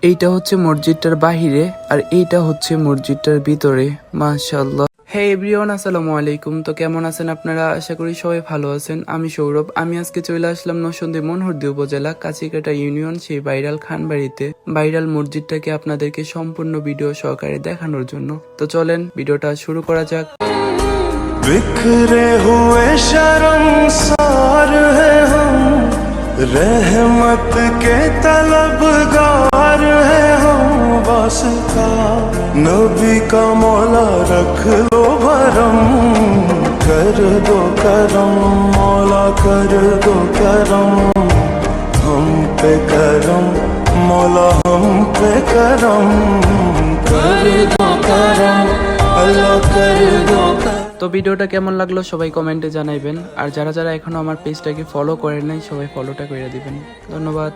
এইটা হচ্ছে মসজিদটার বাহিরে আর এইটা হচ্ছে মসজিদটার ভিতরে। মাশাআল্লাহ। হে এভরিওয়ান, আসসালামু আলাইকুম। তো কেমন আছেন আপনারা? আশা করি সবাই ভালো আছেন। আমি সৌরভ। আমি আজকে চলে আসলাম নরসিংদী মনহরদী উপজেলা কাছিকাটা ইউনিয়ন সেই ভাইরাল খানবাড়িতে ভাইরাল মসজিদটাকে আপনাদেরকে সম্পূর্ণ ভিডিও সহকারে দেখানোর জন্য। তো চলেন ভিডিওটা শুরু করা যাক। बिखरे हुए शर्मसार है हम, रहमत के तलबगार है हम, वास्ता नबी का मौला रख लो भरम, कर दो करम मौला कर दो करम, हम पे करम मौला हम पे करम, कर दो करम अल्लाह कर दो करम। তো ভিডিওটা কেমন লাগলো সবাই কমেন্টে জানাইবেন। আর যারা যারা এখনো আমার পেজটাকে ফলো করেন নাই সবাই ফলোটা করে দিবেন। ধন্যবাদ।